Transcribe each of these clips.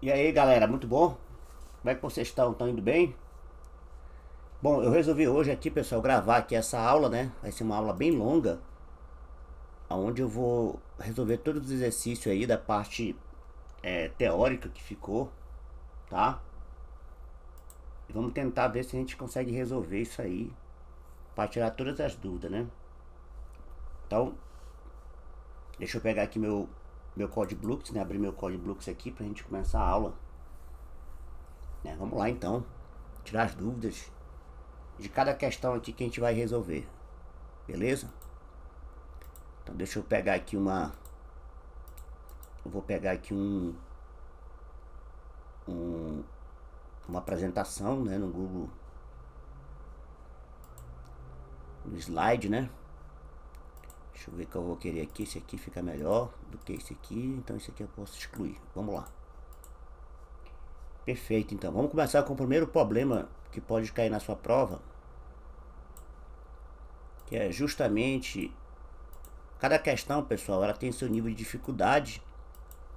E aí galera, muito bom? Como é que vocês estão? Estão indo bem? Bom, eu resolvi hoje aqui, pessoal, gravar aqui essa aula, né? Vai ser uma aula bem longa, onde eu vou resolver todos os exercícios aí da parte teórica que ficou, tá? E vamos tentar ver se a gente consegue resolver isso aí, para tirar todas as dúvidas, né? Então, deixa eu pegar aqui meu CodeBlocks, né? Abrir meu CodeBlocks aqui pra gente começar a aula, né? Vamos lá então, tirar as dúvidas de cada questão aqui que a gente vai resolver, beleza? Então deixa eu pegar aqui eu vou pegar aqui um uma apresentação, né, no Google, no slide, né? Deixa eu ver o que eu vou querer aqui. Esse aqui fica melhor do que esse aqui, então esse aqui eu posso excluir. Vamos lá. Perfeito, então vamos começar com o primeiro problema que pode cair na sua prova, que é justamente cada questão, pessoal, ela tem seu nível de dificuldade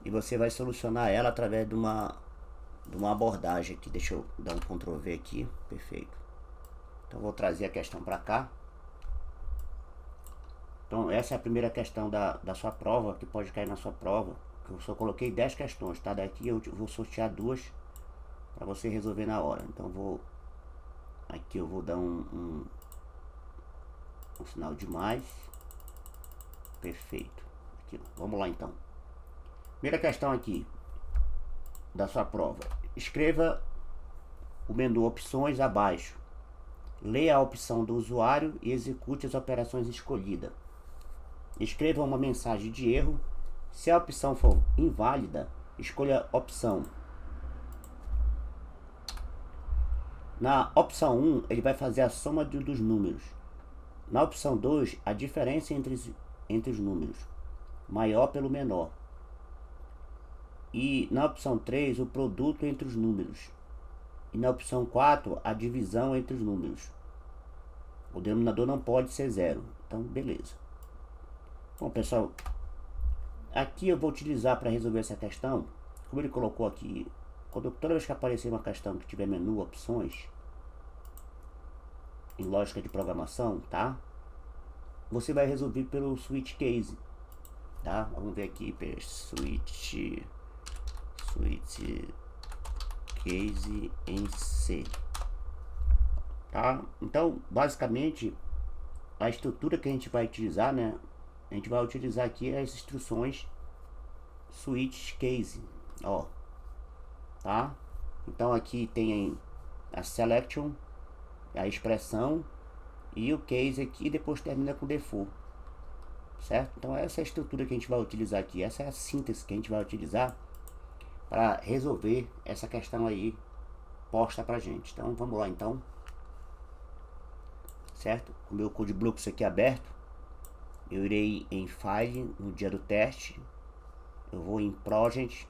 e você vai solucionar ela através de uma abordagem aqui. Deixa eu dar um Ctrl V aqui. Perfeito. Então vou trazer a questão para cá. Então essa é a primeira questão da sua prova, que pode cair na sua prova. Eu só coloquei 10 questões, tá? Daqui eu vou sortear duas para você resolver na hora. Então aqui eu vou dar um sinal de mais. Perfeito. Aqui, vamos lá então. Primeira questão aqui da sua prova. Escreva o menu opções abaixo. Leia a opção do usuário e execute as operações escolhidas. Escreva uma mensagem de erro. Se a opção for inválida, escolha a opção. Na opção 1, ele vai fazer a soma dos números. Na opção 2, a diferença entre os números, maior pelo menor. E na opção 3, o produto entre os números. E na opção 4, a divisão entre os números. O denominador não pode ser zero. Então, beleza. Bom, pessoal, aqui eu vou utilizar para resolver essa questão, como ele colocou aqui, toda vez que aparecer uma questão que tiver menu opções, em lógica de programação, tá? Você vai resolver pelo switch case, tá? Vamos ver aqui, switch case em C, tá? Então, basicamente, a estrutura que a gente vai utilizar, né? A gente vai utilizar aqui as instruções switch case, ó, tá? Então aqui tem a selection, a expressão e o case aqui, e depois termina com default, certo? Então essa é a estrutura que a gente vai utilizar aqui, essa é a síntese que a gente vai utilizar para resolver essa questão aí posta pra gente. Então vamos lá então, certo? O meu CodeBlocks aqui aberto, eu irei em File, no dia do teste, eu vou em Project,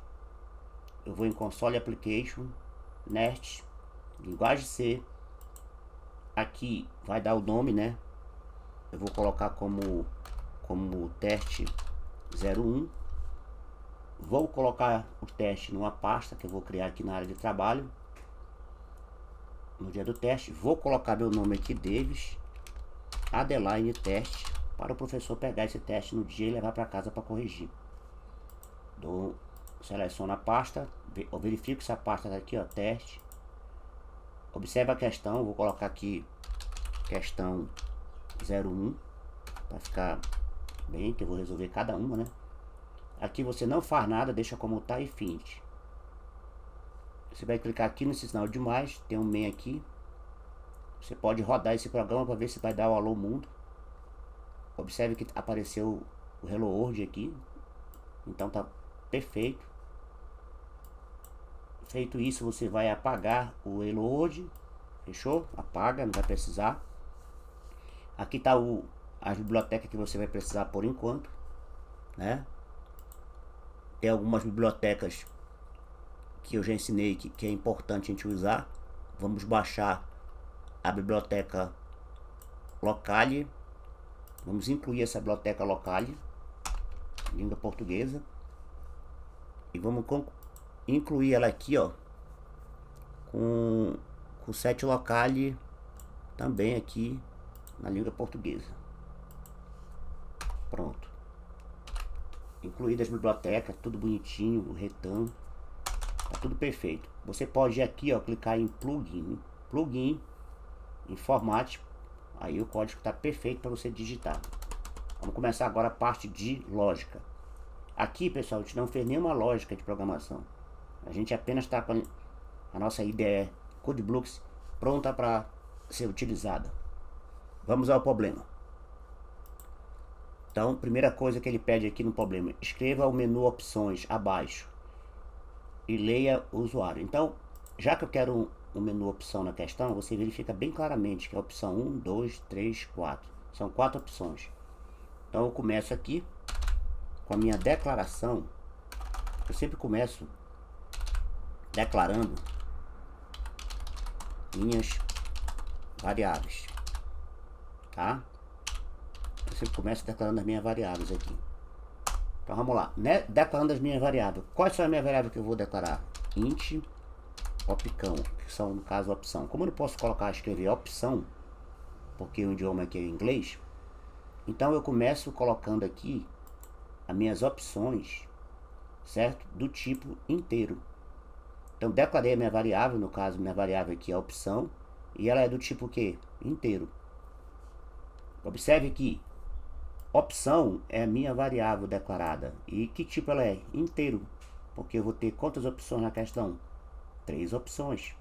eu vou em Console Application, Nest, linguagem C. Aqui vai dar o nome, né? Eu vou colocar como teste 01. Vou colocar o teste numa pasta que eu vou criar aqui na área de trabalho. No dia do teste, vou colocar meu nome aqui, Davis Adeline Teste, para o professor pegar esse teste no dia e levar para casa para corrigir. Seleciono a pasta, eu verifico se a pasta está aqui, ó, teste. Observe a questão, vou colocar aqui questão 01 para ficar bem, que eu vou resolver cada uma, né? Aqui você não faz nada, deixa como tá e finish. Você vai clicar aqui nesse sinal de mais, tem um main aqui. Você pode rodar esse programa para ver se vai dar o alô mundo. Observe que apareceu o Hello World aqui. Então tá perfeito. Feito isso, você vai apagar o Hello World. Fechou? Apaga, não vai precisar. Aqui tá as bibliotecas que você vai precisar por enquanto, né? Tem algumas bibliotecas que eu já ensinei que é importante a gente usar. Vamos baixar a biblioteca Locale. Vamos incluir essa biblioteca Locale, língua portuguesa, e vamos incluir ela aqui, ó, com o set locale também aqui na língua portuguesa. Pronto. Incluídas as bibliotecas, tudo bonitinho, o retam, tá tudo perfeito. Você pode ir aqui, ó, clicar em plugin, em format, aí o código está perfeito para você digitar. Vamos começar agora a parte de lógica. Aqui, pessoal, a gente não fez nenhuma lógica de programação. A gente apenas está com a nossa IDE CodeBlocks pronta para ser utilizada. Vamos ao problema. Então, primeira coisa que ele pede aqui no problema: escreva o menu opções abaixo e leia o usuário. Então, já que eu quero um menu opção na questão, você verifica bem claramente que é a opção 1, 2, 3, 4. São 4 opções. Então eu começo aqui com a minha declaração. Eu sempre começo declarando minhas variáveis, tá? Eu sempre começo declarando as minhas variáveis aqui. Então vamos lá, né? Declarando as minhas variáveis. Quais são as minhas variáveis que eu vou declarar? Int, opcão, que são no caso opção. Como eu não posso escrever opção, porque o idioma aqui é inglês, então eu começo colocando aqui as minhas opções, certo? Do tipo inteiro. Então declarei a minha variável, no caso minha variável aqui é a opção, e ela é do tipo o quê? Inteiro. Observe que opção é a minha variável declarada. E que tipo ela é? Inteiro. Porque eu vou ter quantas opções na questão? 3 opções.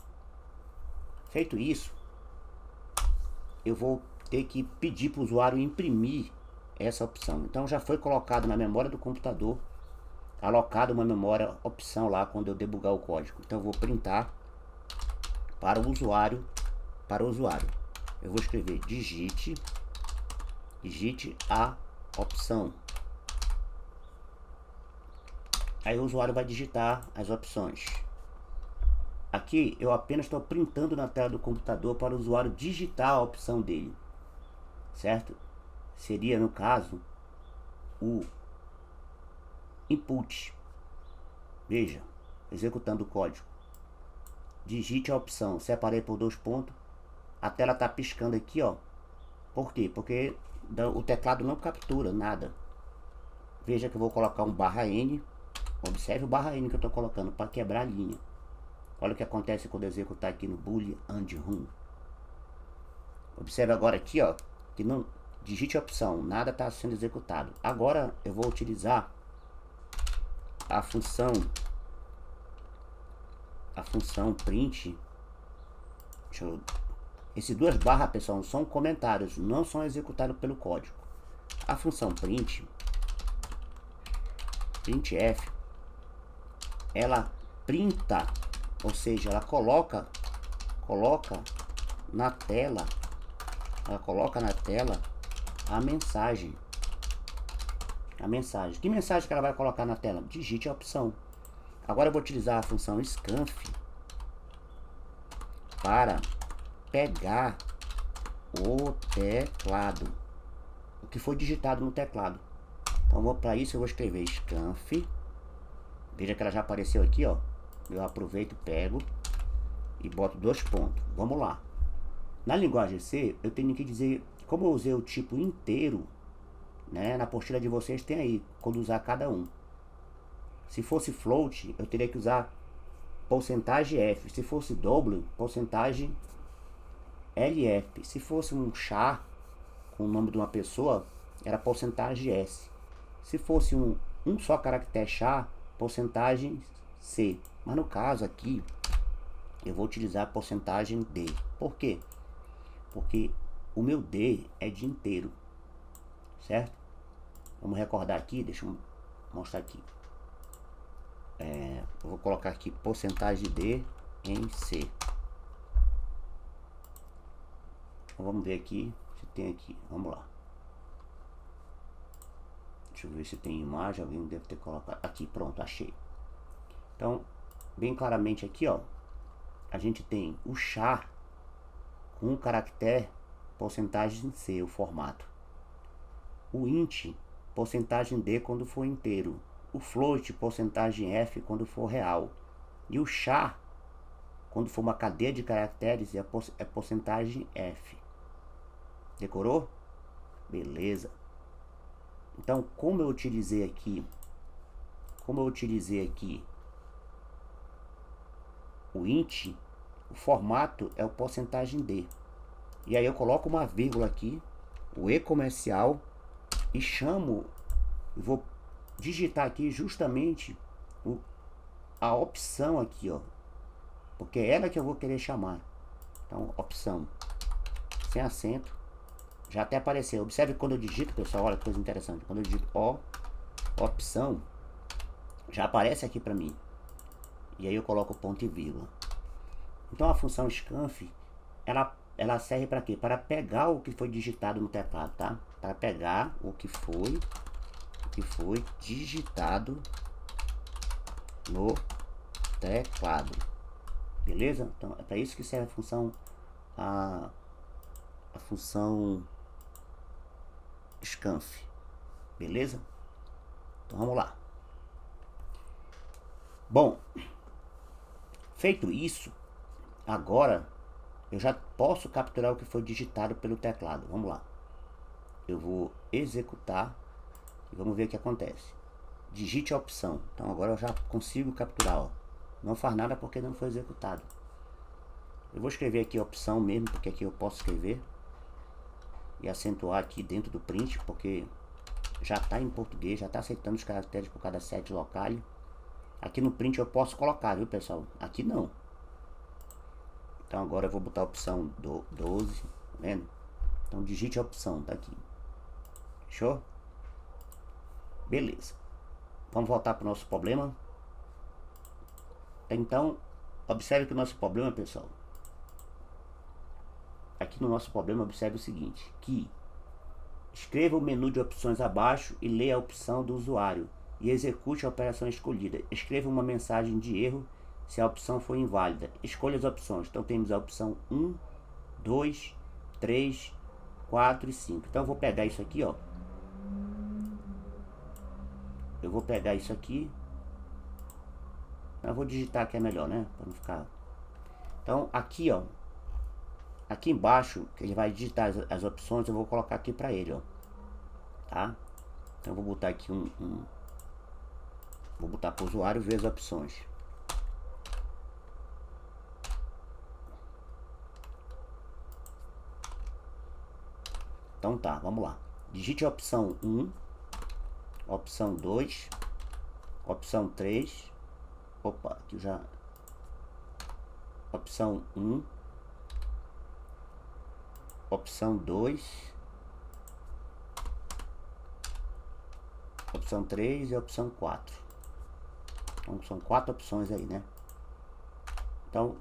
Feito isso, eu vou ter que pedir para o usuário imprimir essa opção. Então já foi colocado na memória do computador, alocado uma memória opção lá quando eu debugar o código. Então eu vou printar para o usuário, Eu vou escrever digite a opção. Aí o usuário vai digitar as opções. Aqui eu apenas estou printando na tela do computador para o usuário digitar a opção dele, certo? Seria, no caso, o input. Veja, executando o código. Digite a opção, separei por 2 pontos. A tela está piscando aqui, ó. Por quê? Porque o teclado não captura nada. Veja que eu vou colocar um /n. Observe o /n que eu estou colocando para quebrar a linha. Olha o que acontece quando eu executar aqui no boolean and run. Observe agora aqui, ó, que não digite a opção, nada está sendo executado. Agora eu vou utilizar a função print. Esses 2 barras, pessoal, são comentários, não são executados pelo código. A função printf, ela printa, ou seja, ela coloca na tela, a mensagem. Que mensagem que ela vai colocar na tela? Digite a opção. Agora eu vou utilizar a função scanf para pegar o teclado, o que foi digitado no teclado. Então para isso eu vou escrever scanf. Veja que ela já apareceu aqui, ó. Eu aproveito, pego e boto 2 pontos. Vamos lá. Na linguagem C, eu tenho que dizer, como eu usei o tipo inteiro, né? Na apostila de vocês tem aí, quando usar cada um. Se fosse float, eu teria que usar porcentagem F. Se fosse double, porcentagem LF. Se fosse um char com o nome de uma pessoa, era porcentagem S. Se fosse um só caractere char, porcentagem C. Mas no caso aqui, eu vou utilizar a porcentagem D. Por quê? Porque o meu D é de inteiro, certo? Vamos recordar aqui, deixa eu mostrar aqui. Eu vou colocar aqui porcentagem D em C. Então, vamos ver aqui se tem aqui. Vamos lá. Deixa eu ver se tem imagem. Alguém deve ter colocado. Aqui, pronto, achei. Então, bem claramente aqui, ó, a gente tem o char com um caractere porcentagem C, o formato. O int, porcentagem D quando for inteiro. O float, porcentagem F quando for real. E o char, quando for uma cadeia de caracteres, é porcentagem F. Decorou? Beleza. Então, como eu utilizei aqui o int, o formato é o porcentagem D. E aí eu coloco uma vírgula aqui, o E comercial, e chamo, eu vou digitar aqui justamente a opção aqui, ó, porque é ela que eu vou querer chamar. Então, opção, sem acento, já até apareceu. Observe quando eu digito, pessoal, olha que coisa interessante. Quando eu digito opção, já aparece aqui para mim. E aí eu coloco ponto e vírgula. Então a função scanf, ela serve para quê? Para pegar o que foi digitado no teclado, tá? Para pegar o que foi digitado no teclado. Beleza? Então é para isso que serve a função scanf. Beleza? Então vamos lá. Bom, feito isso, agora eu já posso capturar o que foi digitado pelo teclado. Vamos lá. Eu vou executar e vamos ver o que acontece. Digite a opção. Então agora eu já consigo capturar, ó. Não faz nada porque não foi executado. Eu vou escrever aqui a opção mesmo, porque aqui eu posso escrever e acentuar aqui dentro do print, porque já está em português, já está aceitando os caracteres por cada set local. Aqui no print eu posso colocar, viu, pessoal? Aqui não. Então agora eu vou botar a opção 12, tá vendo? Então digite a opção, tá aqui. Fechou? Beleza. Vamos voltar para o nosso problema. Então, observe que o nosso problema, pessoal. Aqui no nosso problema, observe o seguinte, que escreva o menu de opções abaixo e leia a opção do usuário e execute a operação escolhida. Escreva uma mensagem de erro se a opção for inválida. Escolha as opções. Então temos a opção 1, 2, 3, 4 e 5. Então eu vou pegar isso aqui, ó. Eu vou pegar isso aqui. Eu vou digitar aqui, é melhor, né? Para não ficar... Então aqui, ó. Aqui embaixo, que ele vai digitar as opções, eu vou colocar aqui para ele, ó. Tá? Então eu vou botar aqui vou botar para o usuário ver as opções. Então tá, vamos lá. Digite a opção 1, opção 2, opção 3. Opa, aqui já... Opção 1, opção 2, opção 3 e opção 4. Então são 4 opções aí, né? Então,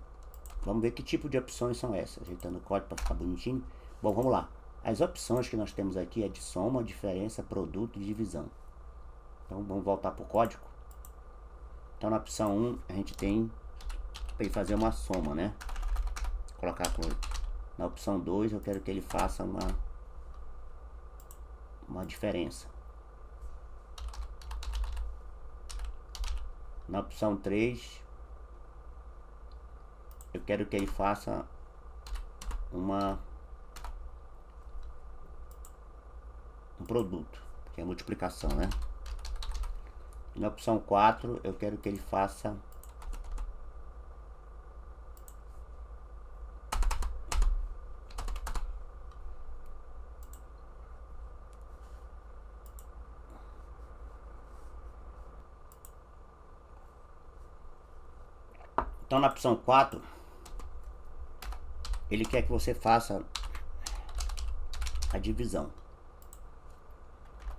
vamos ver que tipo de opções são essas. Ajeitando o código para ficar bonitinho. Bom, vamos lá. As opções que nós temos aqui é de soma, diferença, produto e divisão. Então vamos voltar para o código. Então na opção 1 a gente tem para ele fazer uma soma, né? Vou colocar na opção 2 eu quero que ele faça uma diferença. Na opção 3 eu quero que ele faça um produto, que é multiplicação, né? E na opção 4 eu quero que ele faça então na opção 4 ele quer que você faça a divisão,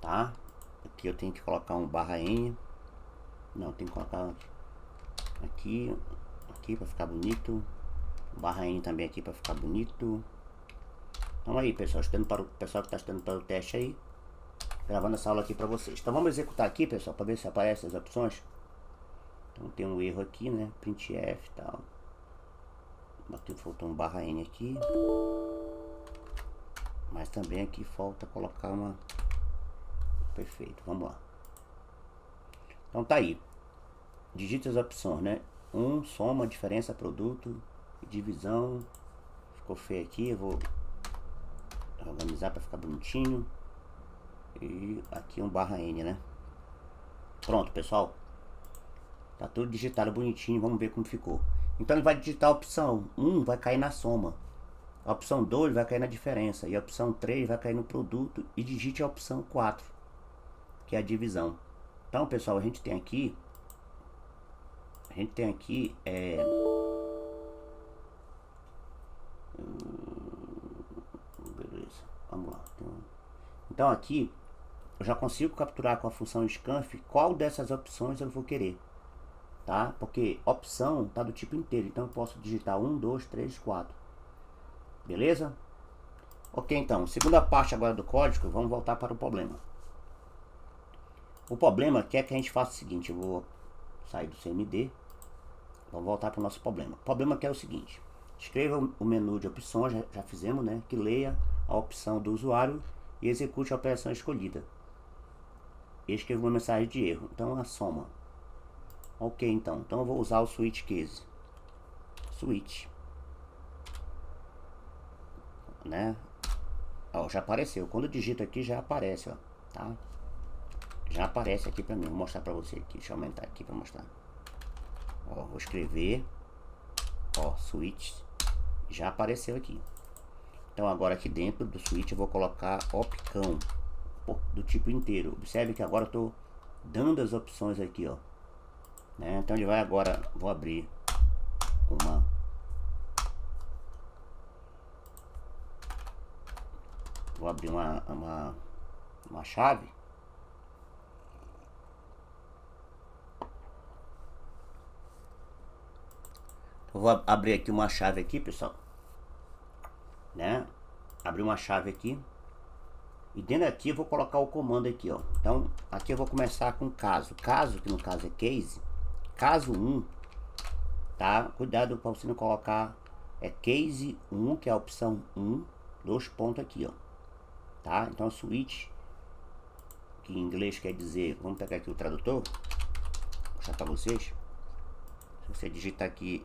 tá? Aqui eu tenho que colocar um /n. Não, tem que colocar aqui para ficar bonito. /n também aqui para ficar bonito. Então aí, pessoal, estando para o pessoal que está estudando para o teste aí, gravando essa aula aqui para vocês. Então vamos executar aqui, pessoal, para ver se aparecem as opções. Então tem um erro aqui, né? Printf e tal. Aqui faltou um /n aqui. Mas também aqui falta colocar uma... Perfeito, vamos lá. Então tá aí. Digite as opções, né? soma, diferença, produto, divisão. Ficou feio aqui, eu vou organizar para ficar bonitinho. E aqui um barra N, né? Pronto, pessoal. Tá tudo digitado bonitinho, vamos ver como ficou. Então ele vai digitar a opção 1, vai cair na soma. A opção 2 vai cair na diferença. E a opção 3 vai cair no produto. E digite a opção 4, que é a divisão. Então, pessoal, a gente tem aqui... beleza, vamos lá. Então aqui eu já consigo capturar com a função scanf qual dessas opções eu vou querer, tá? Porque opção tá do tipo inteiro, então eu posso digitar 1, 2, 3, 4. Beleza? Ok, então, segunda parte agora do código, vamos voltar para o problema. O problema quer que a gente faça o seguinte, eu vou sair do CMD, vamos voltar para o nosso problema. O problema quer o seguinte, escreva o menu de opções, já fizemos, né? Que leia a opção do usuário e execute a operação escolhida. E escreva uma mensagem de erro, então a soma. Ok, então eu vou usar o switch case. Switch, né? Ó, já apareceu. Quando eu digito aqui já aparece, ó, tá? Já aparece aqui pra mim. Vou mostrar pra você aqui. Deixa eu aumentar aqui pra mostrar. Ó, vou escrever. Ó, switch. Já apareceu aqui. Então agora aqui dentro do switch eu vou colocar opcão do tipo inteiro. Observe que agora eu tô dando as opções aqui, ó, né? Então ele vai agora, vou abrir uma chave. Eu vou abrir aqui uma chave aqui, pessoal, né? Abrir uma chave aqui. E dentro aqui eu vou colocar o comando aqui, ó. Então aqui eu vou começar com caso, que no caso é case, caso 1, tá? Cuidado para você não colocar case 1, que é a opção 1, 2 pontos aqui, ó, tá? Então switch, que em inglês quer dizer, vamos pegar aqui o tradutor, vou mostrar para vocês. Se você digitar aqui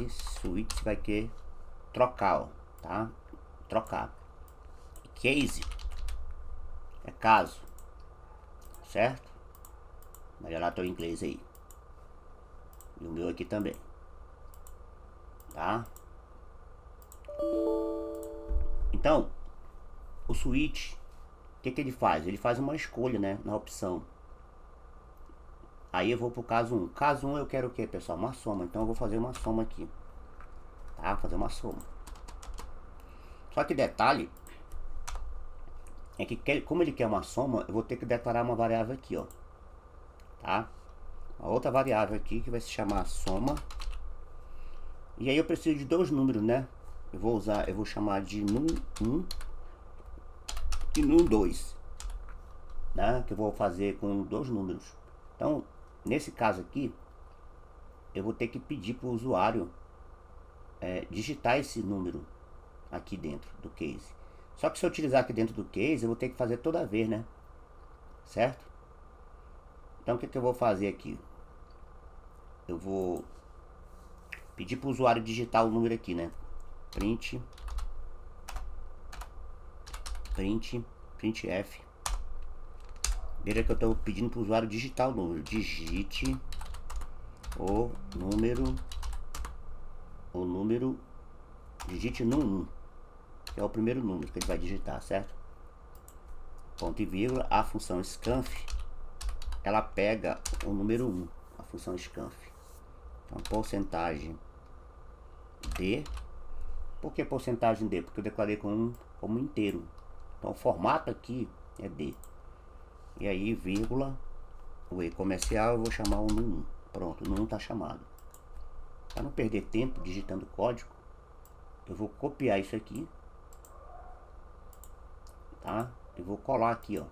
switch, vai querer trocar, ó, tá? Trocar. Case é caso, certo? Melhorar teu inglês aí. E o meu aqui também, tá? Então, o switch, o que ele faz? Ele faz uma escolha, né, na opção. Aí eu vou pro caso 1. Caso 1 eu quero o que, pessoal? Uma soma. Então eu vou fazer uma soma aqui, tá? Fazer uma soma. Só que detalhe é que como ele quer uma soma, eu vou ter que declarar uma variável aqui, ó, tá? Uma outra variável aqui que vai se chamar soma. E aí eu preciso de dois números, né? Eu vou chamar de num1 e num2, né? Que eu vou fazer com dois números. Então, nesse caso aqui, eu vou ter que pedir para o usuário digitar esse número aqui dentro do case. Só que se eu utilizar aqui dentro do case, eu vou ter que fazer toda vez, né? Certo? Então o que eu vou fazer aqui? Eu vou pedir para o usuário digitar o número aqui, né? Printf. Veja que eu estou pedindo para o usuário digitar o número. Digite o número, digite num1, que é o primeiro número que ele vai digitar, certo? Ponto e vírgula. A função scanf, ela pega o número 1, a função scanf. Então, porcentagem D. Por que porcentagem D? Porque eu declarei como inteiro. Então, o formato aqui é D. E aí, vírgula, o E comercial, eu vou chamar o num1. Pronto, o num1 está chamado. Para não perder tempo digitando código, eu vou copiar isso aqui, tá? Eu vou colar aqui, ó.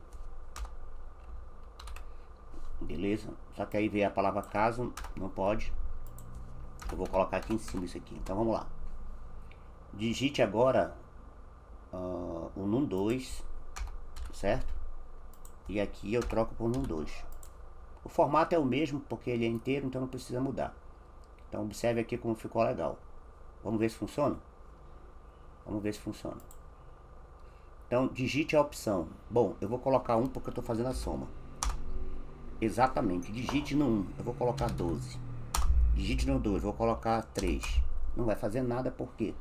Beleza? Só que aí veio a palavra caso, não pode. Eu vou colocar aqui em cima isso aqui. Então vamos lá. Digite agora o num2, certo? E aqui eu troco por num2. O formato é o mesmo porque ele é inteiro, então não precisa mudar. Então observe aqui como ficou legal. Vamos ver se funciona? Vamos ver se funciona. Então digite a opção. Bom, eu vou colocar 1 porque eu estou fazendo a soma. Exatamente, digite no 1, eu vou colocar 12. Digite no 2, vou colocar 3. Não vai fazer nada, por quê?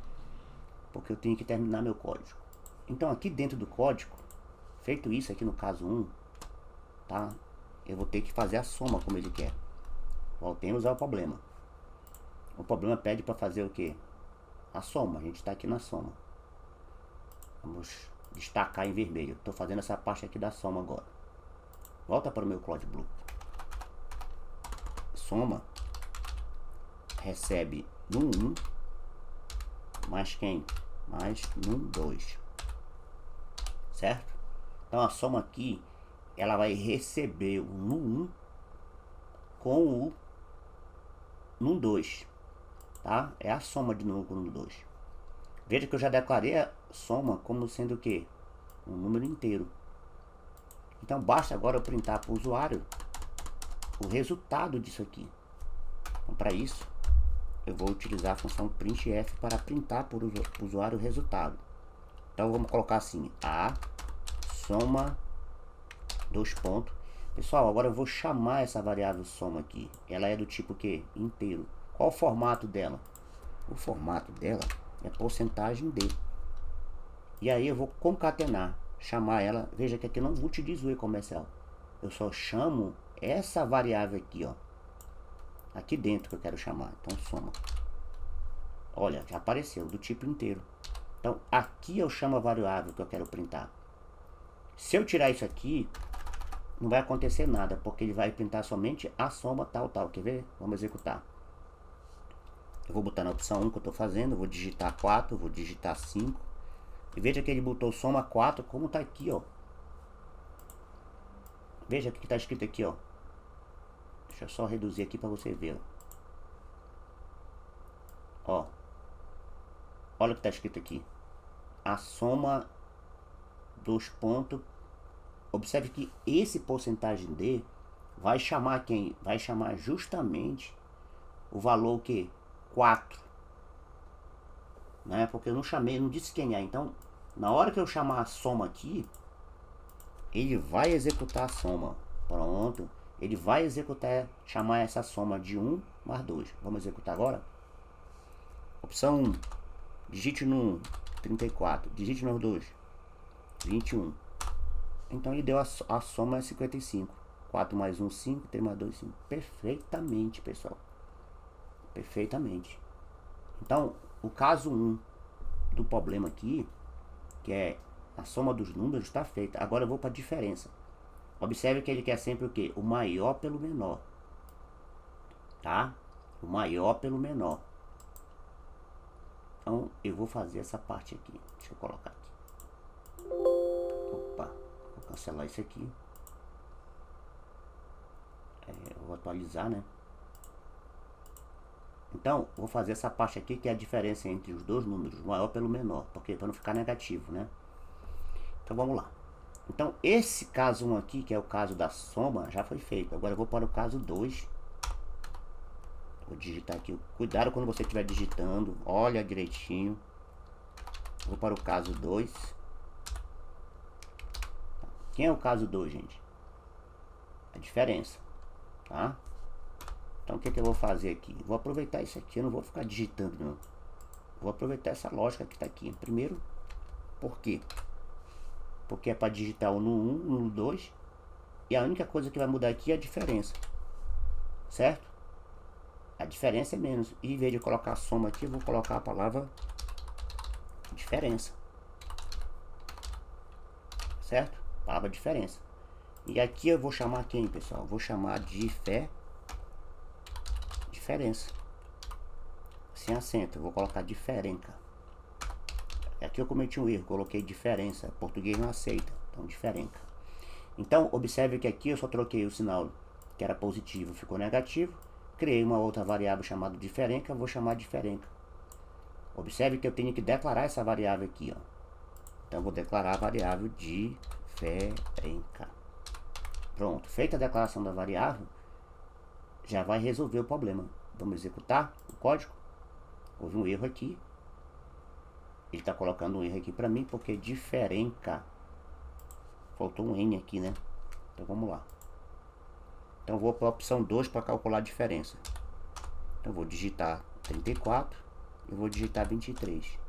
Porque eu tenho que terminar meu código. Então aqui dentro do código, feito isso aqui no caso 1, tá? Eu vou ter que fazer a soma como ele quer. Voltemos ao problema. O problema pede para fazer o quê? A soma, a gente está aqui na soma. Vamos destacar em vermelho. Estou fazendo essa parte aqui da soma agora. Volta para o meu Cloud Blue. Soma recebe no 1 mais quem? Mais no 2. Certo? Então a soma aqui, ela vai receber o no 1 com o no 2. Tá? É a soma de no 1 com no 2. Veja que eu já declarei a soma como sendo o quê? Um número inteiro. Então basta agora eu printar para o usuário o resultado disso aqui. Então para isso eu vou utilizar a função printf para printar para o usuário o resultado. Então vamos colocar assim, a soma dois pontos. Pessoal, agora eu vou chamar essa variável soma aqui. Ela é do tipo que? Inteiro. Qual o formato dela? O formato dela é porcentagem D. E aí eu vou concatenar, chamar ela. Veja que aqui eu não utilizo o e comercial. Eu só chamo essa variável aqui, ó. Aqui dentro que eu quero chamar. Então soma. Olha, já apareceu, do tipo inteiro. Então aqui eu chamo a variável que eu quero printar. Se eu tirar isso aqui, não vai acontecer nada, porque ele vai printar somente a soma tal. Quer ver? Vamos executar. Eu vou botar na opção 1 que eu estou fazendo, vou digitar 4, vou digitar 5. E veja que ele botou soma 4 como está aqui, ó. Veja o que está escrito aqui, ó. Deixa eu só reduzir aqui para você ver, ó. Olha o que está escrito aqui. A soma dos pontos. Observe que esse porcentagem D vai chamar quem? Vai chamar justamente o valor que? 4. Né? Porque eu não chamei, não disse quem é. Então, na hora que eu chamar a soma aqui, ele vai executar a soma. Pronto. Ele vai executar, chamar essa soma de 1 mais 2. Vamos executar agora? Opção 1. Digite no 1, 34. Digite no 2, 21. Então ele deu a soma é 55. 4 mais 1, 5. 3 mais 2, 5. Perfeitamente, pessoal. Perfeitamente. Então, o caso 1 do problema aqui, que é a soma dos números, está feita. Agora eu vou para a diferença. Observe que ele quer sempre o quê? O maior pelo menor. Tá? O maior pelo menor. Então, eu vou fazer essa parte aqui. Deixa eu colocar aqui. Opa. Vou cancelar isso aqui. Eu vou atualizar, né? Então, vou fazer essa parte aqui, que é a diferença entre os dois números, o maior pelo menor, porque para não ficar negativo, né? Então, vamos lá. Então, esse caso 1 aqui, que é o caso da soma, já foi feito. Agora eu vou para o caso 2. Vou digitar aqui. Cuidado quando você estiver digitando, olha direitinho. Vou para o caso 2. Quem é o caso 2, gente? A diferença, tá? Então o que eu vou fazer aqui? Vou aproveitar isso aqui, eu não vou ficar digitando não. Vou aproveitar essa lógica que está aqui. Primeiro, por quê? Porque é para digitar no 1, no 2. E a única coisa que vai mudar aqui é a diferença. Certo? A diferença é menos. E em vez de colocar a soma aqui, eu vou colocar a palavra diferença. Certo? Palavra diferença. E aqui eu vou chamar quem, pessoal? Vou chamar de diferença. Sem acento. Eu vou colocar diferença. Aqui eu cometi um erro. Coloquei diferença. Português não aceita. Então, diferença. Então, observe que aqui eu só troquei o sinal que era positivo, ficou negativo. Criei uma outra variável chamada diferença. Vou chamar diferença. Observe que eu tenho que declarar essa variável aqui, ó. Então, eu vou declarar a variável diferença. Pronto. Feita a declaração da variável, já vai resolver o problema. Vamos executar o código. Houve um erro aqui. Ele está colocando um erro aqui para mim, porque é diferença. Faltou um N aqui, né? Então vamos lá. Então vou para a opção 2 para calcular a diferença. Então vou digitar 34 e vou digitar 23.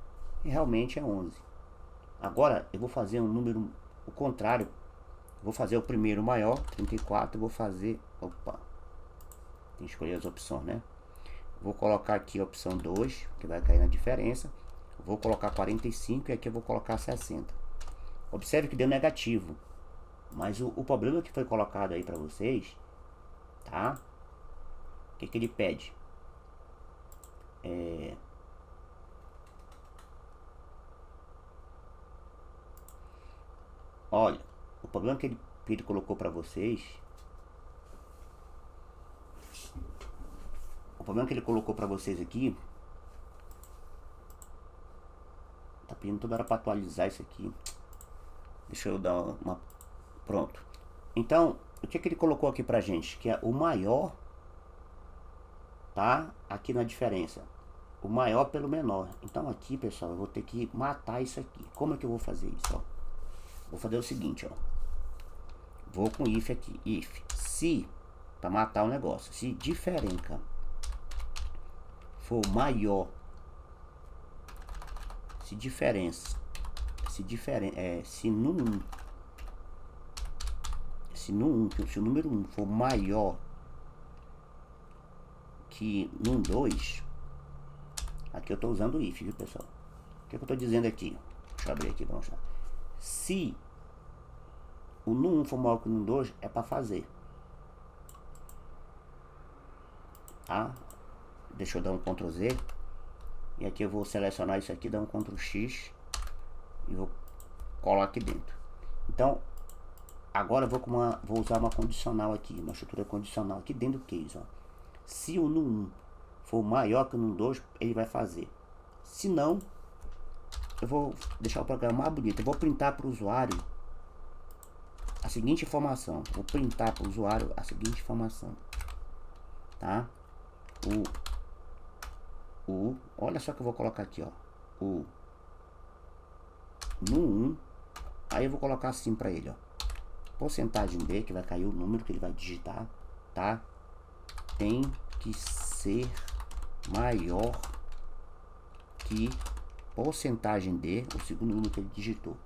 E realmente é 11. Agora eu vou fazer um número, o contrário. Vou fazer o primeiro maior, 34, vou fazer... Opa! Tem que escolher as opções, né? Vou colocar aqui a opção 2, que vai cair na diferença. Vou colocar 45 e aqui eu vou colocar 60. Observe que deu negativo. Mas o problema que foi colocado aí para vocês, tá? O que ele pede? Olha, o problema que ele colocou para vocês... O problema que ele colocou para vocês aqui... Tá pedindo toda hora para atualizar isso aqui. Deixa eu dar uma... Pronto. Então, o que ele colocou aqui pra gente? Que é o maior, tá? Aqui na diferença. O maior pelo menor. Então aqui, pessoal, eu vou ter que matar isso aqui. Como é que eu vou fazer isso, ó? Vou fazer o seguinte, ó. Vou com if aqui. If. Se, pra matar o negócio. Se diferença for maior. Se diferença. Se no 1. Se o número 1 for maior que no 2, aqui eu estou usando o if, viu, pessoal? O que eu estou dizendo aqui? Deixa eu abrir aqui para mostrar. Se o no 1 for maior que no 2, é para fazer. Tá? Deixa eu dar um Ctrl Z. E aqui eu vou selecionar isso aqui, dar um Ctrl X. E vou colar aqui dentro. Então, agora eu vou usar uma condicional aqui, uma estrutura condicional aqui dentro do case, ó. Se o no 1 for maior que o no 2, ele vai fazer. Se não, eu vou deixar o programa mais bonito. Eu vou printar para o usuário a seguinte informação. Vou printar para o usuário a seguinte informação, tá? Olha só que eu vou colocar aqui, ó. No 1, aí eu vou colocar assim para ele, ó. Porcentagem D, que vai cair o número que ele vai digitar, tá? Tem que ser maior que porcentagem D, o segundo número que ele digitou.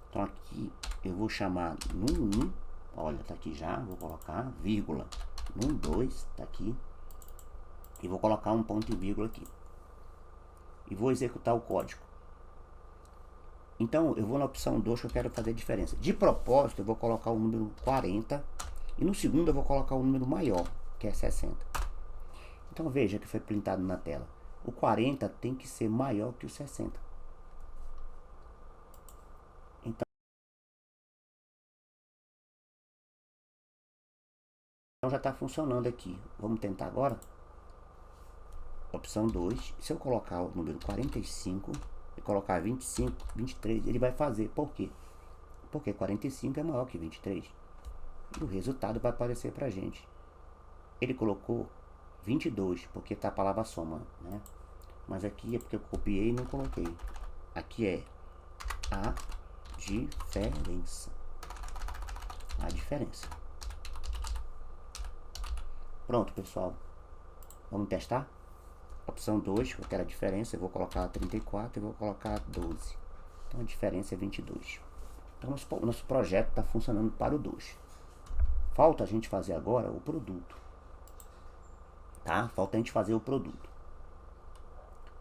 Então aqui eu vou chamar no 1, olha, tá aqui já, vou colocar vírgula. No 2, tá aqui. E vou colocar um ponto e vírgula aqui. E vou executar o código. Então, eu vou na opção 2 que eu quero fazer a diferença. De propósito, eu vou colocar o número 40. E no segundo, eu vou colocar o número maior, que é 60. Então, veja que foi printado na tela. O 40 tem que ser maior que o 60. Então, já está funcionando aqui. Vamos tentar agora. Opção 2. Se eu colocar o número 45... e colocar 25, 23, ele vai fazer. Por quê? Porque 45 é maior que 23. E o resultado vai aparecer pra gente. Ele colocou 22, porque tá a palavra soma, né? Mas aqui é porque eu copiei e não coloquei. Aqui é a diferença. A diferença. Pronto, pessoal. Vamos testar? Opção 2, eu quero a diferença, eu vou colocar 34 e vou colocar 12. Então a diferença é 22. Então nosso projeto está funcionando para o 2. Falta a gente fazer agora o produto. Tá? Falta a gente fazer o produto.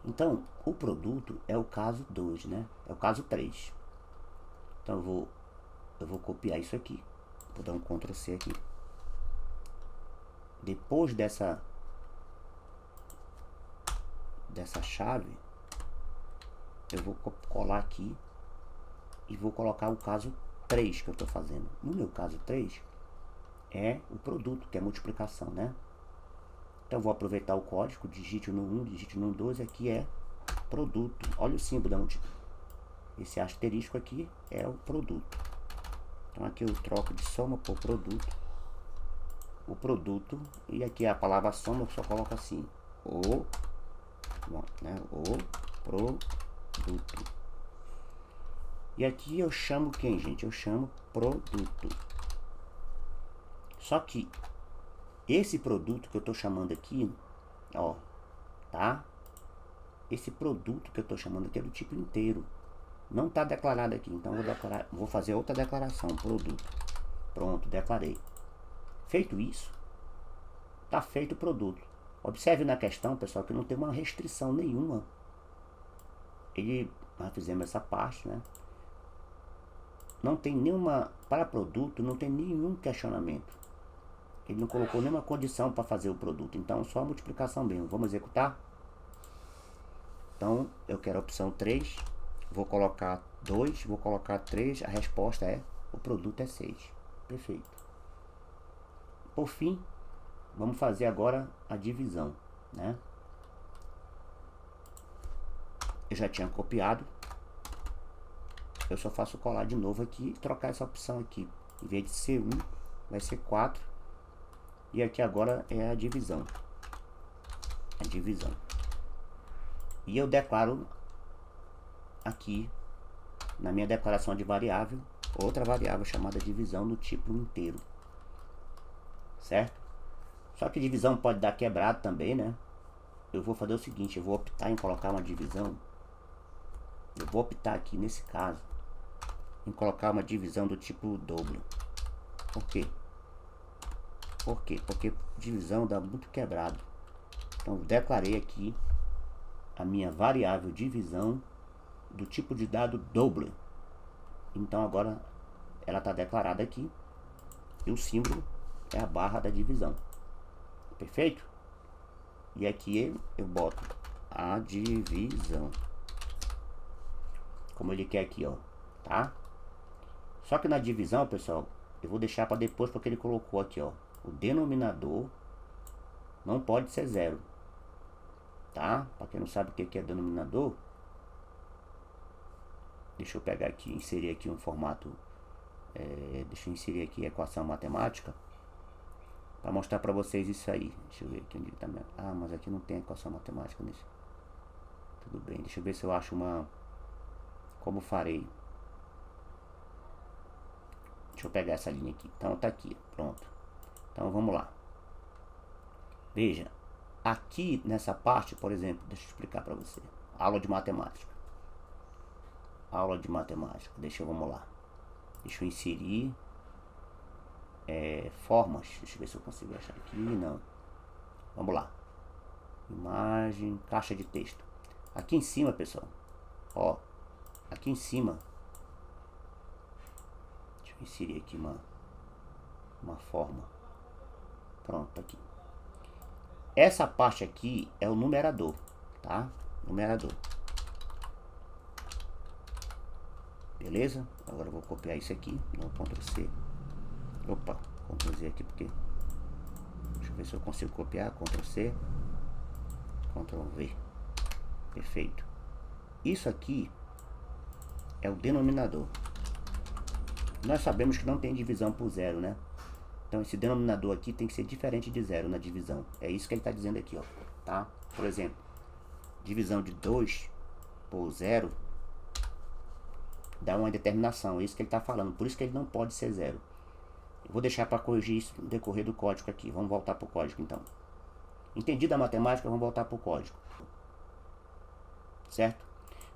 Então, o produto é o caso 2, né? É o caso 3. Então eu vou copiar isso aqui. Vou dar um Ctrl C aqui. Depois dessa chave, eu vou colar aqui e vou colocar o caso 3 que eu estou fazendo. No meu caso 3 é o produto, que é a multiplicação, né? Então eu vou aproveitar o código, digite no 1, digite no 2, aqui é produto. Olha o símbolo da multiplicação. Esse asterisco aqui é o produto. Então aqui eu troco de soma por produto. o produto, e aqui a palavra soma eu só coloco assim, o produto. E aqui eu chamo quem, gente? Eu chamo produto. Só que esse produto que eu tô chamando aqui, ó, tá? Esse produto que eu tô chamando aqui é do tipo inteiro. Não tá declarado aqui, então vou fazer outra declaração, produto. Pronto, declarei. Feito isso, tá feito o produto. Observe na questão, pessoal, que não tem uma restrição nenhuma. Nós fizemos essa parte, né? Não tem nenhuma, para produto, não tem nenhum questionamento. Ele não colocou nenhuma condição para fazer o produto. Então, só a multiplicação mesmo. Vamos executar? Então, eu quero a opção 3. Vou colocar 2, vou colocar 3. A resposta é, o produto é 6. Perfeito. Por fim, vamos fazer agora a divisão, né? Eu já tinha copiado. Eu só faço colar de novo aqui e trocar essa opção aqui. Em vez de ser 1, vai ser 4. E aqui agora é a divisão. A divisão. E eu declaro aqui, na minha declaração de variável, outra variável chamada divisão no tipo inteiro. Certo? Só que divisão pode dar quebrado também, né? Eu vou fazer o seguinte, eu vou optar em colocar uma divisão. Eu vou optar aqui, nesse caso, em colocar uma divisão do tipo dobro. Por quê? Porque divisão dá muito quebrado. Então eu declarei aqui a minha variável divisão do tipo de dado dobro. Então agora ela está declarada aqui. E o símbolo é a barra da divisão. Perfeito? E aqui eu boto a divisão. Como ele quer aqui, ó. Tá? Só que na divisão, pessoal, eu vou deixar para depois, porque ele colocou aqui, ó. O denominador não pode ser 0. Tá? Para quem não sabe o que é denominador, deixa eu pegar aqui, inserir aqui um formato. Deixa eu inserir aqui equação matemática para mostrar para vocês isso aí. Deixa eu ver aqui onde tá. Ah, mas aqui não tem equação matemática nisso. Tudo bem, deixa eu ver se eu acho uma. Como farei. Deixa eu pegar essa linha aqui. Então tá aqui, pronto. Então vamos lá. Veja, aqui nessa parte, por exemplo, deixa eu explicar para você. Aula de matemática. Aula de matemática. Vamos lá. Deixa eu inserir formas. Deixa eu ver se eu consigo achar aqui. Não. Vamos lá. Imagem, caixa de texto. Aqui em cima, pessoal. Ó, aqui em cima. Deixa eu inserir aqui uma forma. Pronto, aqui. Essa parte aqui é o numerador, tá? Numerador. Beleza? Agora eu vou copiar isso aqui. Dá um Ctrl C. Opa, Ctrl Z aqui porque... Deixa eu ver se eu consigo copiar. Ctrl C. Ctrl V. Perfeito. Isso aqui é o denominador. Nós sabemos que não tem divisão por 0, né? Então esse denominador aqui tem que ser diferente de 0 na divisão. É isso que ele está dizendo aqui, ó. Tá? Por exemplo, divisão de 2 por 0 dá uma determinação. É isso que ele está falando. Por isso que ele não pode ser 0. Eu vou deixar para corrigir isso no decorrer do código aqui. Vamos voltar para o código então. Entendido a matemática, vamos voltar para o código. Certo?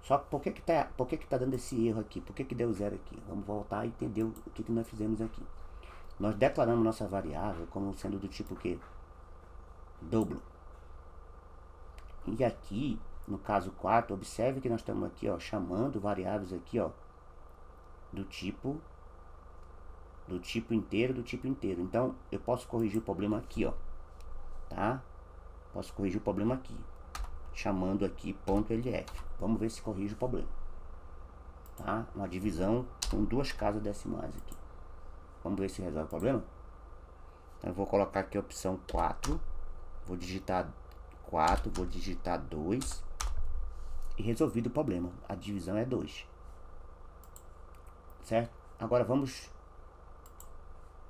Só que por que tá dando esse erro aqui? Por que deu 0 aqui? Vamos voltar e entender o que nós fizemos aqui. Nós declaramos nossa variável como sendo do tipo que dobro. E aqui, no caso 4, observe que nós estamos aqui, ó, chamando variáveis aqui, ó, do tipo inteiro, do tipo inteiro. Então, eu posso corrigir o problema aqui, ó, tá? Posso corrigir o problema aqui, chamando aqui .lf. Vamos ver se corrige o problema, tá? Uma divisão com 2 casas decimais aqui. Vamos ver se resolve o problema. Então eu vou colocar aqui a opção 4. Vou digitar 4, vou digitar 2. E resolvido o problema. A divisão é 2. Certo? Agora vamos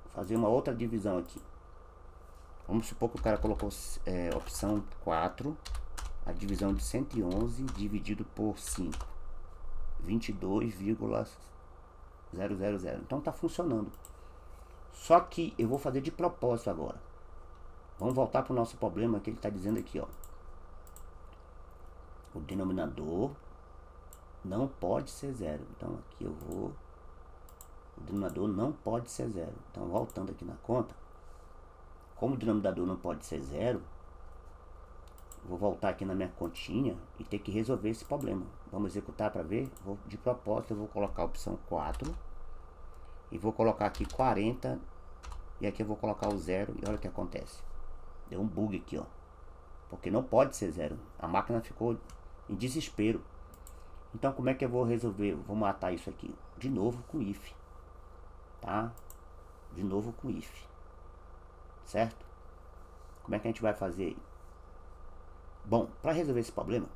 fazer uma outra divisão aqui. Vamos supor que o cara colocou opção 4, a divisão de 111 dividido por 5, 22,000. Então tá funcionando. Só que eu vou fazer de propósito agora. Vamos voltar para o nosso problema que ele está dizendo aqui, ó. O denominador não pode ser zero. Então aqui eu vou... O denominador não pode ser zero. Então voltando aqui na conta. Como o denominador não pode ser zero, vou voltar aqui na minha continha e ter que resolver esse problema. Vamos executar para ver. De propósito eu vou colocar a opção 4. E vou colocar aqui 40. E aqui eu vou colocar o zero. E olha o que acontece. Deu um bug aqui, ó. Porque não pode ser zero. A máquina ficou em desespero. Então como é que eu vou resolver? Vou matar isso aqui. De novo com if. Tá? De novo com if. Certo? Como é que a gente vai fazer? Bom, para resolver esse problema,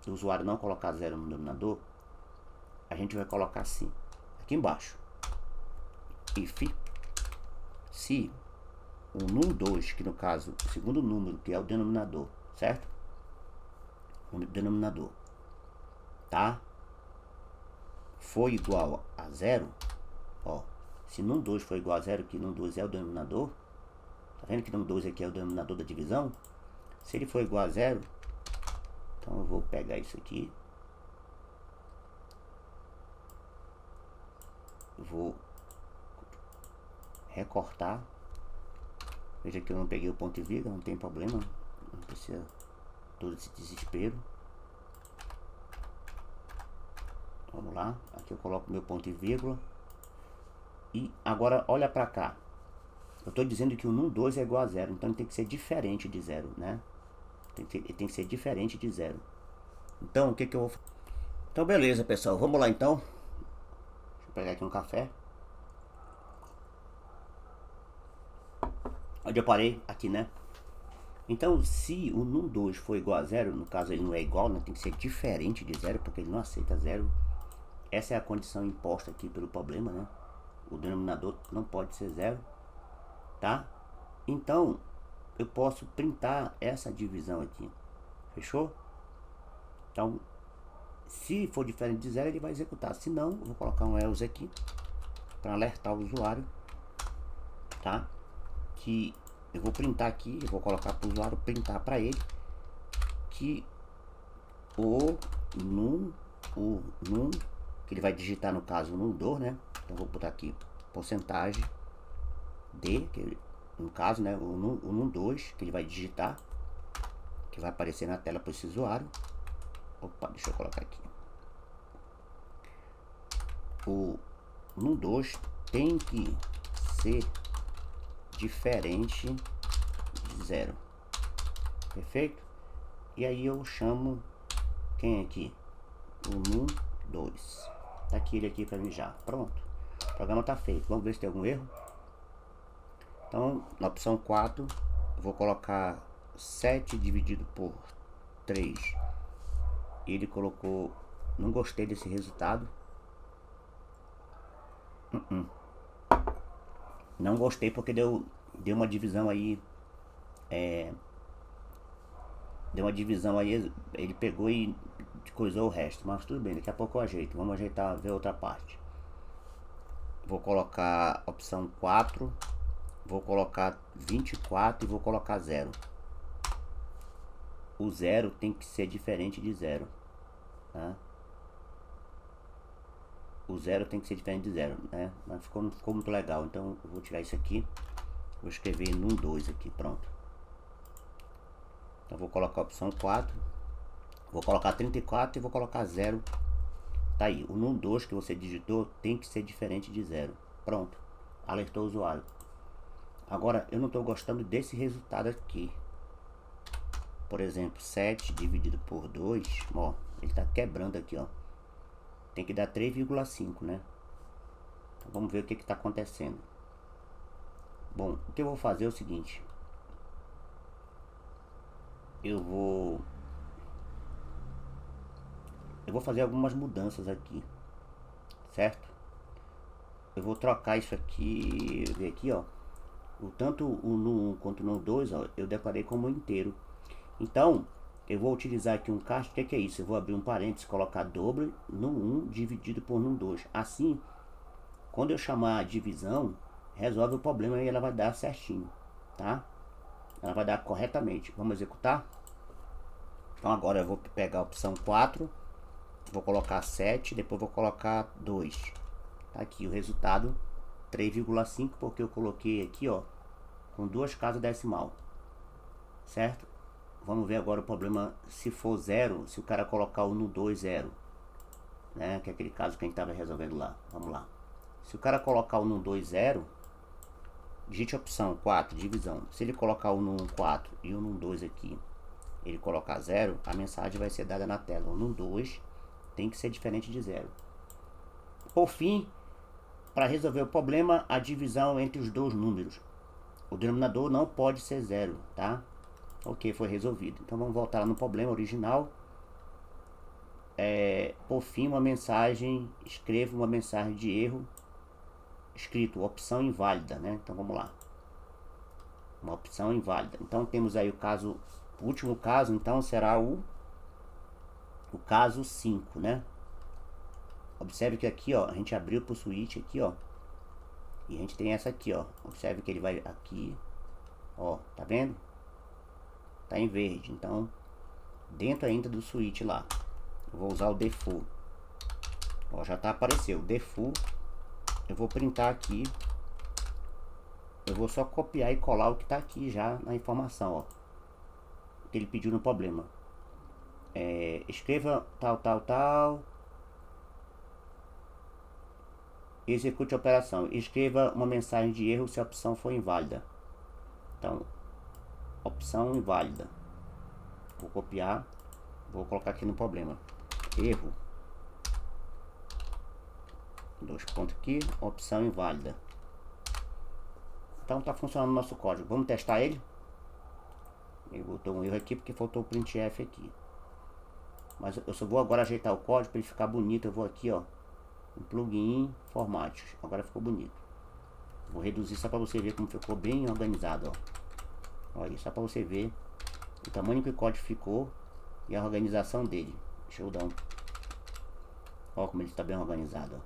do usuário não colocar zero no denominador, a gente vai colocar assim. Aqui embaixo. If. Se o num2, que no caso, o segundo número, que é o denominador, certo? O denominador, tá? For igual a zero, ó. Se num2 for igual a zero, que num2 é o denominador, tá vendo que num2 aqui é o denominador da divisão? Se ele for igual a zero, então eu vou pegar isso aqui. Vou recortar. Veja que eu não peguei o ponto e vírgula, não tem problema. Não precisa todo esse desespero. Vamos lá. Aqui eu coloco meu ponto e vírgula. E agora olha pra cá. Eu estou dizendo que o num2 é igual a zero. Então ele tem que ser diferente de zero, né? Ele tem que ser diferente de zero. Então o que que eu vou fazer? Então beleza, pessoal. Vamos lá então. Deixa eu pegar aqui um café. Onde eu parei? Aqui, né? Então, se o num2 for igual a zero, no caso ele não é igual, né? Tem que ser diferente de zero, porque ele não aceita zero. Essa é a condição imposta aqui pelo problema, né? O denominador não pode ser zero, tá? Então, eu posso printar essa divisão aqui. Fechou? Então, se for diferente de zero, ele vai executar. Se não, eu vou colocar um else aqui para alertar o usuário, tá? Que eu vou printar aqui, eu vou colocar para o usuário printar para ele que o num, que ele vai digitar no caso o num2, né? Então vou botar aqui porcentagem de, que no caso, né, o num2 que ele vai digitar, que vai aparecer na tela para esse usuário. Opa, deixa eu colocar aqui. O num2 tem que ser diferente de zero. Perfeito? E aí eu chamo quem aqui? O num2. Tá aqui ele aqui para mim já. Pronto. O programa tá feito. Vamos ver se tem algum erro. Então, na opção 4, eu vou colocar 7 dividido por 3. Ele colocou, não gostei desse resultado. Não gostei porque deu uma divisão aí. Deu uma divisão aí, ele pegou e coisou o resto. Mas tudo bem, daqui a pouco eu ajeito. Vamos ajeitar, ver outra parte. Vou colocar opção 4. Vou colocar 24 e vou colocar 0. O 0 tem que ser diferente de 0, tá? O 0 tem que ser diferente de 0, né? Mas não ficou muito legal, então eu vou tirar isso aqui. Vou escrever num2 aqui, pronto. Então vou colocar a opção 4. Vou colocar 34 e vou colocar 0. Tá aí, o num2 que você digitou tem que ser diferente de 0. Pronto, alertou o usuário. Agora, eu não estou gostando desse resultado aqui. Por exemplo, 7 dividido por 2, ó, ele está quebrando aqui, ó. Tem que dar 3,5, né? Então, vamos ver o que está acontecendo. Bom, o que eu vou fazer é o seguinte. Eu vou fazer algumas mudanças aqui, certo? Eu vou trocar isso aqui, ver aqui, ó. tanto o no 1 quanto no 2, ó, eu declarei como inteiro. Então, eu vou utilizar aqui um caixa. O que é isso? Eu vou abrir um parênteses, colocar dobro no 1 dividido por no 2. Assim, quando eu chamar a divisão, resolve o problema e ela vai dar certinho, tá? Ela vai dar corretamente. Vamos executar? Então agora eu vou pegar a opção 4, vou colocar 7, depois vou colocar 2. Tá aqui o resultado, 3,5, porque eu coloquei aqui, ó, com duas casas decimal, certo? Vamos ver agora o problema se for 0, se o cara colocar o no 2, 0, né? Que é aquele caso que a gente estava resolvendo lá. Vamos lá. Se o cara colocar o no 2, 0, digite a opção 4, divisão. Se ele colocar o no 1, 4 e o no 2 aqui, ele colocar 0, a mensagem vai ser dada na tela. O no 2 tem que ser diferente de 0. Por fim, para resolver o problema, a divisão entre os dois números. O denominador não pode ser 0, tá? Ok, foi resolvido. Então vamos voltar lá no problema original. Por fim, uma mensagem, escreva uma mensagem de erro, escrito opção inválida, né? Então vamos lá. Uma opção inválida. Então temos aí o caso, o último caso, então será o caso 5, né? Observe que aqui, ó, a gente abriu pro switch aqui, ó. E a gente tem essa aqui, ó. Observe que ele vai aqui, ó, tá vendo? Tá em verde. Então, dentro ainda do switch lá, eu vou usar o default. Ó, já tá apareceu default. Eu vou printar aqui. Eu vou só copiar e colar o que tá aqui já na informação, ó, que ele pediu no problema. Escreva tal. Execute a operação. Escreva uma mensagem de erro se a opção for inválida. Então, opção inválida. Vou copiar. Vou colocar aqui no problema. Erro. 2 pontos aqui. Opção inválida. Então tá funcionando o nosso código. Vamos testar ele. Ele botou um erro aqui porque faltou o printf aqui. Mas eu só vou agora ajeitar o código para ele ficar bonito. Eu vou aqui, ó, em plugin, formatos. Agora ficou bonito. Vou reduzir só para você ver como ficou bem organizado, ó. Olha, só para você ver o tamanho que o código ficou e a organização dele. Deixa eu dar um... Ó como ele está bem organizado, ó.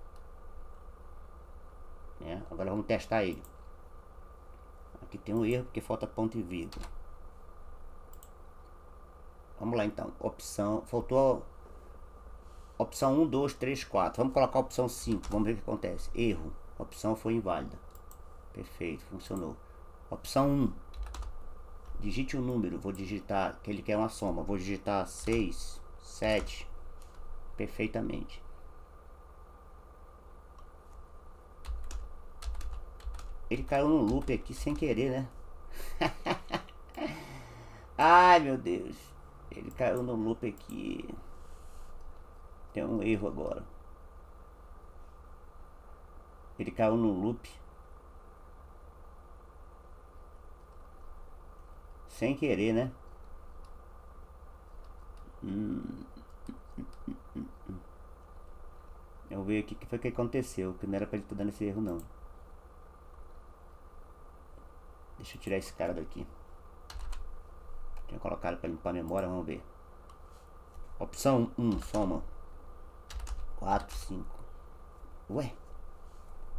Agora vamos testar ele. Aqui tem um erro porque falta ponto e vírgula. Vamos lá então. Opção... Faltou... Opção 1, 2, 3, 4. Vamos colocar a opção 5. Vamos ver o que acontece. Erro. A opção foi inválida. Perfeito, funcionou. Opção 1. Digite um número. Vou digitar, que ele quer uma soma. Vou digitar 6, 7. Perfeitamente. Ele caiu num loop aqui sem querer, né? Ai, meu Deus. Ele caiu num loop aqui. Tem um erro agora. Ele caiu no loop sem querer, né? Eu vou ver aqui o que foi que aconteceu, que não era pra ele estar dando esse erro não. Deixa eu tirar esse cara daqui. Tinha colocado para limpar a memória, vamos ver. Opção 1, soma 4, 5. Ué,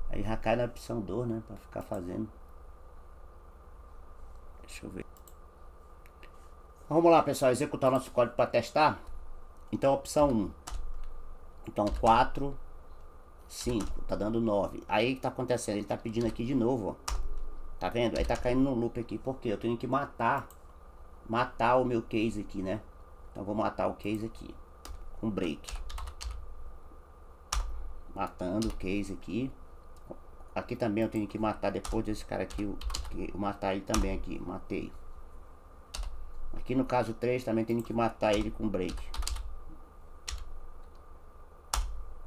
aí já cai na opção 2, né? Pra ficar fazendo. Deixa eu ver. Vamos lá, pessoal, executar o nosso código para testar. Então, opção 1. Então, 4, 5. Tá dando 9. Aí o que tá acontecendo? Ele tá pedindo aqui de novo, ó. Tá vendo? Aí tá caindo no loop aqui. Porque eu tenho que matar o meu case aqui, né? Então, vou matar o case aqui com break. Matando o case aqui. Aqui também eu tenho que matar depois desse cara aqui. Eu matar ele também aqui. Matei. Aqui no caso 3 também tenho que matar ele com break.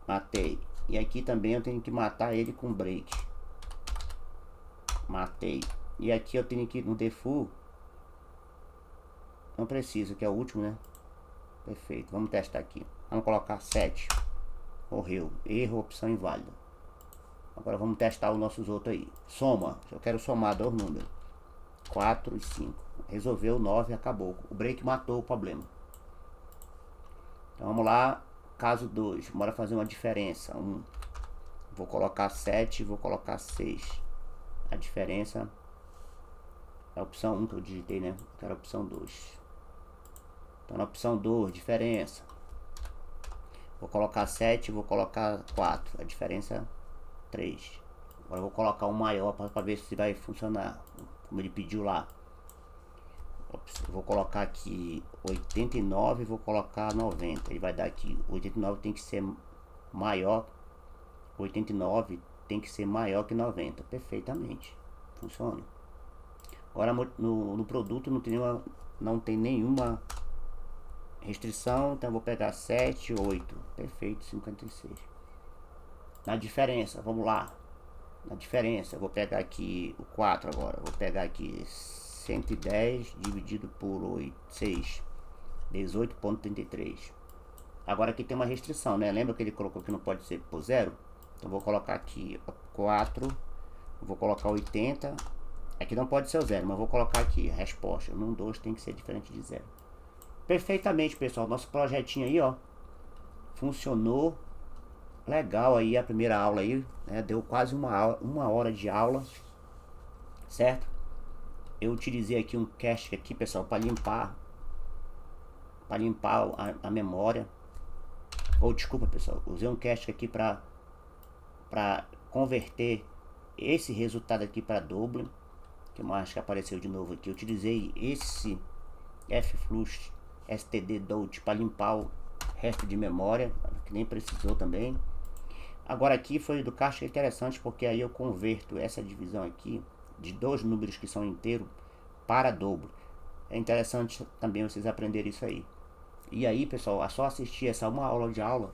Matei. E aqui também eu tenho que matar ele com break. Matei. E aqui eu tenho que ir no default. Não preciso, que é o último, né? Perfeito. Vamos testar aqui. Vamos colocar 7. Morreu. Erro, opção inválida. Agora vamos testar os nossos outros aí. Soma, eu quero somar dois números, 4 e 5. Resolveu 9 e acabou. O break matou o problema. Então vamos lá, caso 2. Bora fazer uma diferença. 1. Vou colocar 7 e vou colocar 6. A diferença é a opção 1 que eu digitei, né? Eu quero a opção 2. Então na opção 2, diferença. Vou colocar 7 e vou colocar 4. A diferença é 3. Agora eu vou colocar um maior para ver se vai funcionar, como ele pediu lá. Eu vou colocar aqui 89 e vou colocar 90. Ele vai dar aqui, 89 tem que ser maior, 89 tem que ser maior que 90. Perfeitamente, funciona. Agora no produto não tem nenhuma restrição, então eu vou pegar 7, 8. Perfeito, 56. Na diferença, vamos lá. Na diferença, eu vou pegar aqui o 4 agora. Eu vou pegar aqui 110 dividido por 6. 18,33. Agora aqui tem uma restrição, né? Lembra que ele colocou que não pode ser por 0? Então eu vou colocar aqui 4. Vou colocar 80. Aqui não pode ser o 0, mas vou colocar aqui a resposta. 1, 2 tem que ser diferente de 0. Perfeitamente, pessoal. Nosso projetinho aí, ó, funcionou legal aí a primeira aula aí, né? Deu quase uma hora de aula, certo? Eu utilizei aqui um cache aqui, pessoal, para limpar a memória. Ou desculpa, pessoal, usei um cache aqui para converter esse resultado aqui para Dublin, que mais que apareceu de novo aqui. Eu utilizei esse F-Flux std dot para limpar o resto de memória, que nem precisou também. Agora aqui foi do caixa interessante, porque aí eu converto essa divisão aqui de dois números que são inteiros para dobro. É interessante também vocês aprenderem isso aí. E aí, pessoal, é só assistir essa uma aula de aula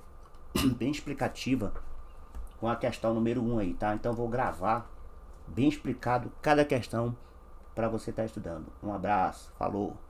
bem explicativa com a questão número 1 aí, tá? Então eu vou gravar bem explicado cada questão para você estar estudando. Um abraço, falou!